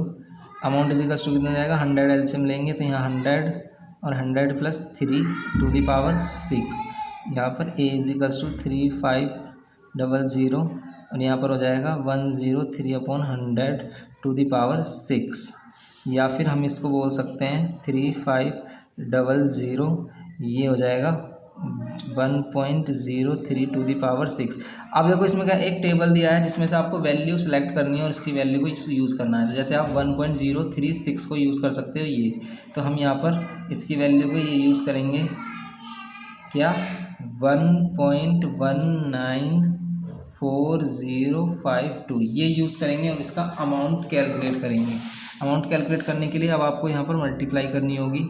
Amount is equals to कितना जाएगा 100 एलसीएम लेंगे तो यहाँ 100 और 100 + 3 टू दी पावर 6, यहाँ पर A इजिकल्स टू 3500 और यहाँ पर हो जाएगा 103/100 टू दी पावर 6, या फिर हम इसको बोल सकते हैं 3500, ये हो जाएगा 1.03 टू दी पावर 6। अब देखो इसमें क्या एक टेबल दिया है जिसमें से आपको वैल्यू सेलेक्ट करनी है और इसकी वैल्यू को यूज़ करना है। तो जैसे आप 1.036 को यूज़ कर सकते हो ये, तो हम यहाँ पर इसकी वैल्यू को ये यूज़ करेंगे क्या 1.194052 ये यूज़ करेंगे और इसका अमाउंट कैलकुलेट करेंगे। अमाउंट कैलकुलेट करने के लिए अब आपको यहाँ पर मल्टीप्लाई करनी होगी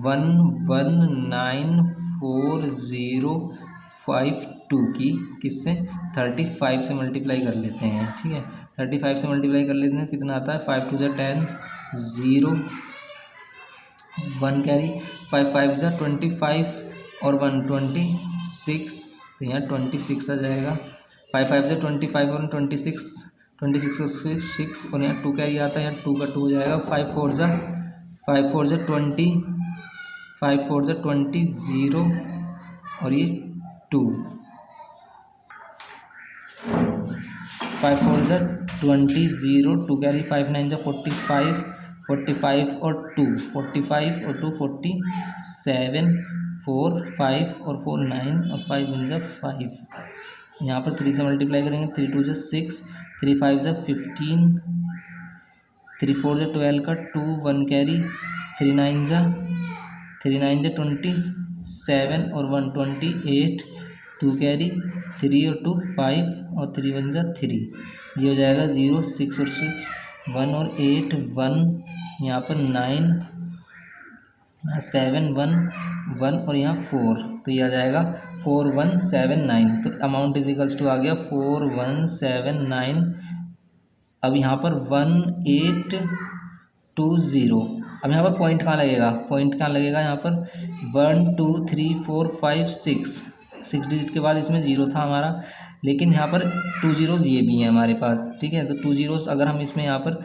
1194052 की किससे 35 से मल्टीप्लाई कर लेते हैं। ठीक है, 35 से मल्टीप्लाई कर लेते हैं, कितना आता है 5 2 10 0 1 कैरी 5 5 25 और 126, तो यहाँ 26 आ जाएगा। 5 5 25 और 26 6 और यहाँ 2 कैरी आता है, यहाँ 2 का 2 हो जाएगा। 5 4 20 5 4 20 0 और ये 2 5 4 20 0 2 कैरी 5 9 45 और 2 45 और 2 47 4 5 और 4 9 और 5 1 5, यहाँ पर 3 से मल्टीप्लाई करेंगे 3 2 6 3 5 15 3 4 12 का 2 1 कैरी 3 9 27 और 1 28 2 कैरी 3 और 2 5 और 3 1 3, ये हो जाएगा 0 6 और 6 1 और 8 1, यहाँ पर 9 7 1 1 और यहाँ 4, तो ये आ जाएगा 4179। तो अमाउंट इज इक्वल्स टू आ गया 4179। अब यहाँ पर 1820। अब यहाँ पर पॉइंट कहाँ लगेगा, पॉइंट कहाँ लगेगा, यहाँ पर 1 2 3 4 5 6 डिजिट के बाद इसमें जीरो था हमारा, लेकिन यहाँ पर 2 जीरोज़ ये भी हैं हमारे पास, ठीक है। तो 2 जीरोज़ अगर हम इसमें यहाँ पर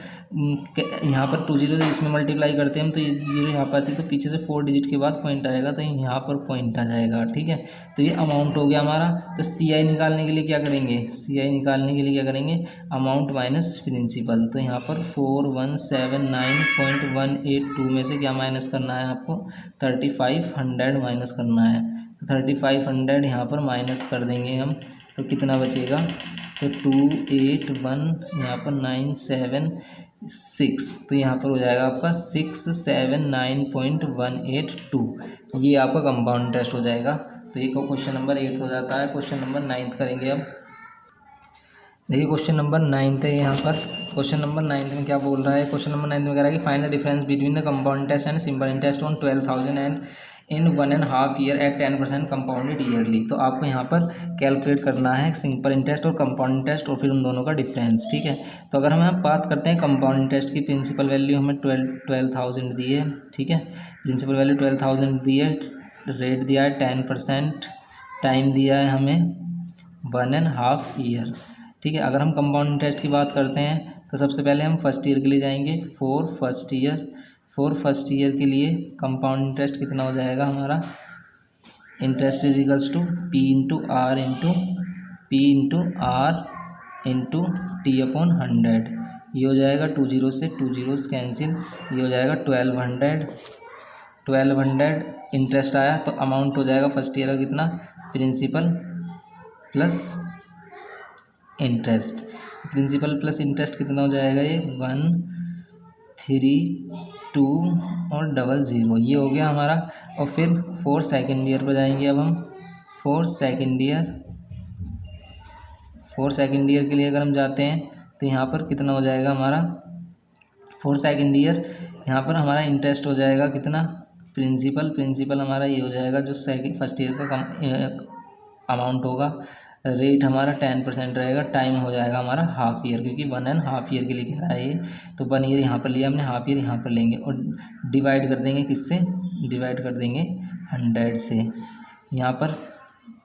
2 जीरो इसमें मल्टीप्लाई करते हैं हम, तो ये जीरो यहाँ पर आती है, तो पीछे से 4 डिजिट के बाद पॉइंट आएगा, तो यहाँ पर पॉइंट आ जाएगा, ठीक है। तो ये अमाउंट हो गया हमारा। तो CI निकालने के लिए क्या करेंगे, CI निकालने के लिए क्या करेंगे, अमाउंट माइनस प्रिंसिपल। तो यहाँ पर 4179.182 में से क्या माइनस करना है आपको, 3500 माइनस करना है। तो 3500 यहाँ पर माइनस कर देंगे हम, तो कितना बचेगा, तो 281 यहाँ पर 976, तो यहाँ पर हो जाएगा आपका 679.182। ये आपका कंपाउंड इंटरेस्ट हो जाएगा। तो ये क्वेश्चन नंबर 8 हो जाता है। क्वेश्चन नंबर 9 करेंगे अब। देखिए क्वेश्चन नंबर 9 है यहाँ पर। क्वेश्चन नंबर 9 में क्या बोल रहा है, क्वेश्चन नंबर 9 में कह रहा है कि find the difference between the compound interest and simple interest on 12,000 and in 1.5 year at 10% compounded yearly. तो आपको यहाँ पर कैलकुलेट करना है सिंपल इंटरेस्ट और कंपाउंड इंटरेस्ट और फिर उन दोनों का डिफरेंस, ठीक है। तो अगर हम यहाँ बात करते हैं कंपाउंड इंटरेस्ट की, प्रिंसिपल वैल्यू हमें 12,000 दी है, ठीक है। प्रिंसिपल वैल्यू 12,000 दी है, रेट दिया है 10%, टाइम दिया है हमें 1.5 ईयर, ठीक है। अगर हम कंपाउंड इंटरेस्ट की बात करते हैं तो सबसे पहले हम फर्स्ट ईयर के लिए जाएंगे। फॉर फर्स्ट ईयर के लिए कंपाउंड इंटरेस्ट कितना हो जाएगा हमारा, interest is equals to P into R into T upon 100। ये हो जाएगा 2 जीरो से 2 जीरोस कैंसिल, ये हो जाएगा 1200 इंटरेस्ट आया। तो अमाउंट हो जाएगा फर्स्ट ईयर का कितना, principal plus interest. Principal plus interest कितना हो जाएगा, ये 132 और 00, ये हो गया हमारा। और फिर 4 सेकेंड ईयर पर जाएंगे अब हम। 4 सेकेंड ईयर के लिए अगर हम जाते हैं तो यहाँ पर कितना हो जाएगा हमारा, 4 सेकेंड ईयर, यहाँ पर हमारा इंटरेस्ट हो जाएगा कितना, प्रिंसिपल हमारा ये हो जाएगा जो फर्स्ट ईयर का अमाउंट होगा, रेट हमारा 10% रहेगा, टाइम हो जाएगा हमारा हाफ ईयर, क्योंकि 1.5 ईयर के लिए कह रहा है ये। तो 1 ईयर यहाँ पर लिया हमने, हाफ ईयर यहाँ पर लेंगे और डिवाइड कर देंगे किससे, डिवाइड कर देंगे 100 से। यहाँ पर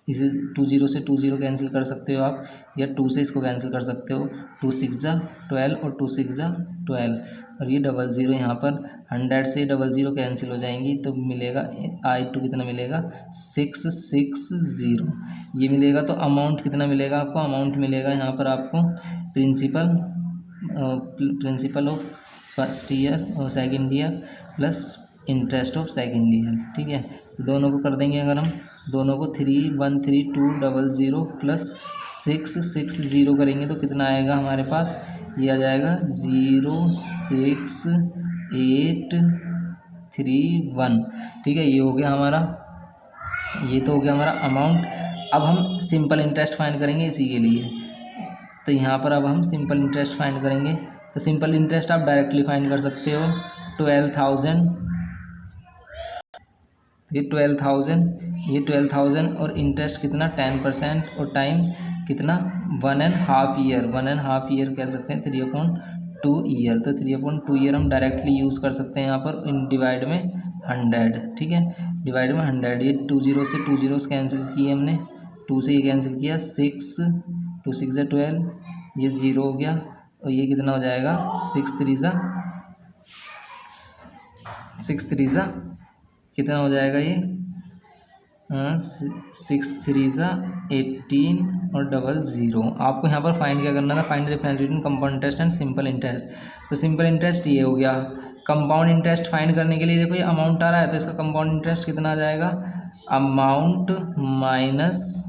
इसे 2 जीरो से 2 जीरो कैंसिल कर सकते हो आप, या 2 से इसको कैंसिल कर सकते हो। 2 6 12 और 2 6 12, और ये 00 यहाँ पर 100 से 00 कैंसिल हो जाएंगी, तो मिलेगा I2 कितना मिलेगा, 660 ये मिलेगा। तो अमाउंट कितना मिलेगा आपको, अमाउंट मिलेगा यहाँ पर आपको प्रिंसिपल ऑफ फर्स्ट ईयर और second year plus interest of second year, ठीक है। तो दोनों को कर देंगे अगर हम, दोनों को 313,200 प्लस 660 करेंगे तो कितना आएगा हमारे पास, ये आ जाएगा 06831, ठीक है। ये हो गया हमारा, ये तो हो गया हमारा अमाउंट। अब हम सिंपल इंटरेस्ट फाइंड करेंगे इसी के लिए। तो यहाँ पर अब हम सिंपल इंटरेस्ट फाइंड करेंगे। तो सिंपल इंटरेस्ट आप डायरेक्टली फाइंड कर सकते हो, 12,000, ये 12,000 और इंटरेस्ट कितना 10% और टाइम कितना 1.5 ईयर कह सकते हैं, 3/2 ईयर। तो 3/2 ईयर हम डायरेक्टली यूज़ कर सकते हैं यहाँ पर इन डिवाइड में 100, ठीक है, डिवाइड में 100। ये 2 जीरो से 2 जीरोस कैंसिल किए हमने, 2 से ये कैंसिल किया, 6 2 6 12, ये 0 हो गया, और ये कितना हो जाएगा 6 3 कितना हो जाएगा ये 6 3 18 और 00। आपको यहाँ पर फाइंड क्या करना था, find difference between compound interest and simple interest. तो सिंपल इंटरेस्ट ये हो गया। कंपाउंड इंटरेस्ट फाइंड करने के लिए देखो ये अमाउंट आ रहा है, तो इसका कंपाउंड इंटरेस्ट कितना आ जाएगा, अमाउंट माइनस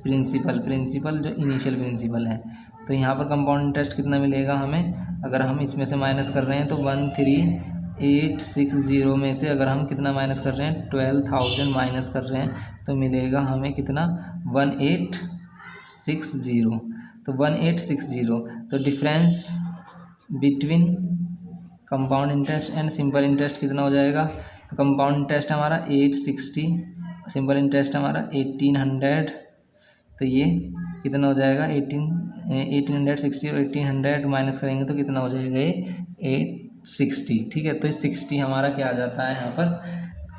प्रिंसिपल जो इनिशियल प्रिंसिपल है। तो यहाँ पर कंपाउंड इंटरेस्ट कितना मिलेगा हमें, अगर हम इसमें से माइनस कर रहे हैं तो 13860 में से अगर हम कितना माइनस कर रहे हैं, 12,000 माइनस कर रहे हैं, तो मिलेगा हमें कितना 1860। तो 1860, तो difference between compound interest and simple interest कितना हो जाएगा। तो कंपाउंड इंटरेस्ट हमारा 860, सिंपल इंटरेस्ट हमारा 1800, तो ये कितना हो जाएगा 1860 और 1800 माइनस करेंगे तो कितना हो जाएगा ये 860। ठीक है, तो 60 हमारा क्या आ जाता है यहाँ पर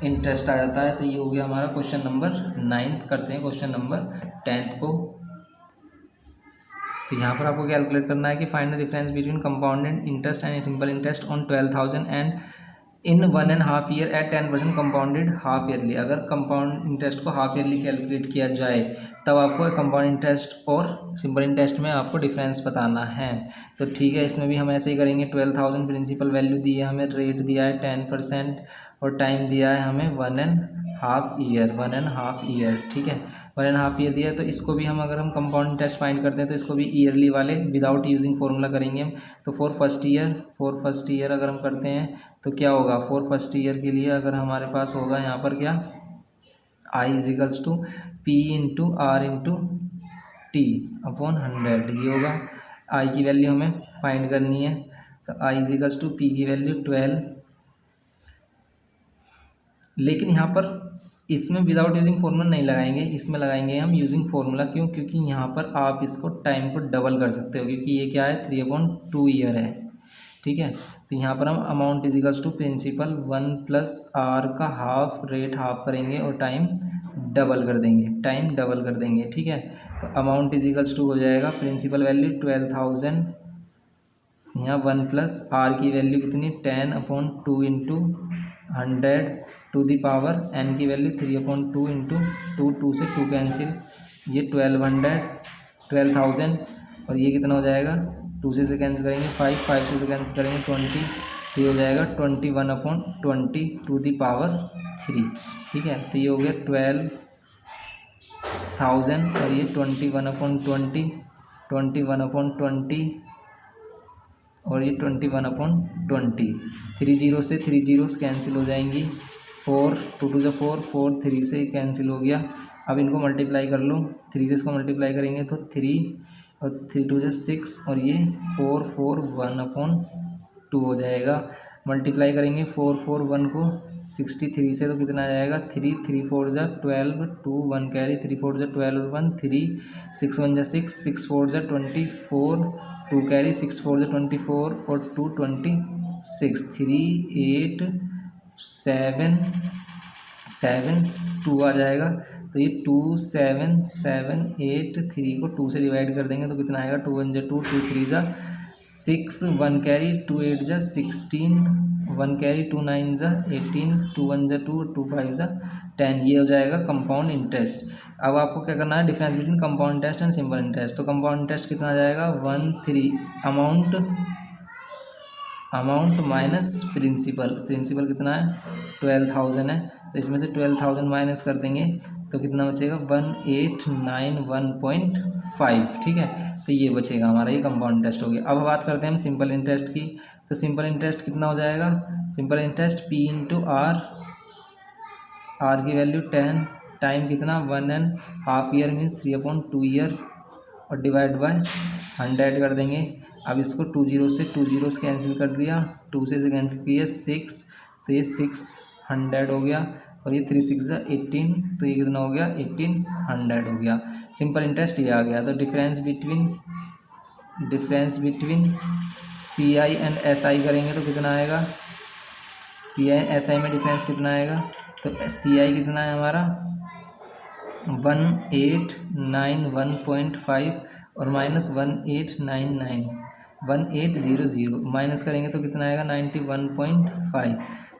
इंटरेस्ट आ जाता है। तो ये हो गया हमारा क्वेश्चन नंबर 9। करते हैं क्वेश्चन नंबर 10 को। तो यहाँ पर आपको कैलकुलेट करना है कि find the difference between compounded interest and simple interest on 12,000 and in 1.5 year at 10% compounded half yearly. अगर कंपाउंड इंटरेस्ट को हाफ ईयरली कैलकुलेट किया जाए तब आपको कंपाउंड इंटरेस्ट और सिंपल इंटरेस्ट में आपको डिफरेंस बताना है। तो ठीक है, इसमें भी हम ऐसे ही करेंगे। 12,000 प्रिंसिपल वैल्यू दी है हमें, रेट दिया है 10% और टाइम दिया है हमें 1.5 ईयर। ठीक है, 1.5 ईयर दिया है। तो इसको भी हम अगर हम कंपाउंड इंटरेस्ट फाइंड करते हैं तो इसको भी ईयरली वाले विदाउट यूजिंग फॉर्मूला करेंगे हम। तो फॉर फर्स्ट ईयर अगर हम करते हैं तो क्या होगा, फॉर फर्स्ट ईयर के लिए अगर हमारे पास होगा यहाँ पर क्या, I equals to P into R into T upon 100, ये होगा। आई की वैल्यू हमें फाइंड करनी है। तो आई इजिकल्स टू पी की वैल्यू 12, लेकिन यहाँ पर इसमें विदाउट यूजिंग फार्मूला नहीं लगाएंगे, इसमें लगाएंगे हम यूजिंग फार्मूला। क्यों, क्योंकि यहाँ पर आप इसको टाइम को डबल कर सकते हो, क्योंकि ये क्या है 3/2 ईयर है। ठीक है, तो यहाँ पर हम amount is equals to principal 1 plus R का हाफ, रेट हाफ करेंगे और टाइम डबल कर देंगे। ठीक है, तो अमाउंट इजिकल्स टू हो जाएगा प्रिंसिपल वैल्यू 12,000, यहाँ 1 प्लस आर की वैल्यू कितनी 10/2 into 100 to the power N की वैल्यू 3/2 इंटू 2 से 2 कैंसिल, ये 12,000 और ये कितना हो जाएगा 2 से कैंसिल करेंगे 5 से कैंसिल करेंगे 20, तो ये हो जाएगा 21/20 टू दी पावर 3। ठीक है, तो ये हो गया 12,000 और ये 21/20 और ये 21/20, 3 जीरो से 3 जीरोस कैंसिल हो जाएंगी, 4 2 2 4 4 3 से कैंसिल हो गया। अब इनको मल्टीप्लाई कर लो, 3 से इसको मल्टीप्लाई करेंगे तो 3 और 3 2 6 और ये 4 4 1/2 हो जाएगा। मल्टीप्लाई करेंगे 4 4 1 को 63 से तो कितना आ जाएगा 3 3 4 12 2 1 कैरी 3 4 12 1 3 6 1 6 6 4 24 2 कैरी 6 4 24 और 2 26 3 8 7 7 2 आ जाएगा। तो ये 2 7 7 8 3 को 2 से डिवाइड कर देंगे तो कितना आएगा 2 1 2 2 3 6 1 कैरी 2 8 16 1 कैरी 2 9 18 2 1 2 2 5 10, ये हो जाएगा कंपाउंड इंटरेस्ट। अब आपको क्या करना है, difference between compound interest and simple interest. तो कंपाउंड इंटरेस्ट कितना आ जाएगा 13 अमाउंट माइनस प्रिंसिपल कितना है 12,000 है, तो इसमें से 12,000 माइनस कर देंगे तो कितना बचेगा 1891.5। ठीक है, तो ये बचेगा हमारा, ये कंपाउंड इंटरेस्ट हो गया। अब बात करते हैं हम सिंपल इंटरेस्ट की। तो सिंपल इंटरेस्ट कितना हो जाएगा, simple interest P into R की वैल्यू 10, टाइम कितना 1.5 ईयर मीन्स 3/2 ईयर और डिवाइड बाय 100 कर देंगे। अब इसको 2 जीरो से 2 जीरो से कैंसिल कर दिया, 2 से कैंसिल किया 6, तो ये 600 हो गया और ये 3 6 18, तो ये कितना हो गया 1800 हो गया। सिंपल इंटरेस्ट ये आ गया। तो difference between C I and S I करेंगे तो कितना आएगा, सी आई एस आई में डिफरेंस कितना आएगा, तो सी आई कितना है हमारा 1891.5 और माइनस 1800 माइनस करेंगे तो कितना आएगा 91.5,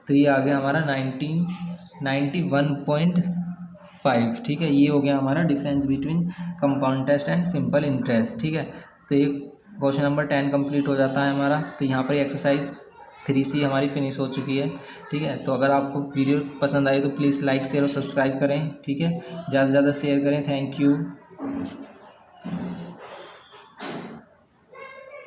तो ये आ गया हमारा 91.5। ठीक है, ये हो गया हमारा difference between compound interest and simple interest. ठीक है, तो ये क्वेश्चन नंबर 10 कंप्लीट हो जाता है हमारा। तो यहाँ पर एक्सरसाइज 3C हमारी फिनिश हो चुकी है। ठीक है, तो अगर आपको वीडियो पसंद आई तो प्लीज़ लाइक शेयर और सब्सक्राइब करें। ठीक है, ज़्यादा से ज़्यादा शेयर करें। Thank you.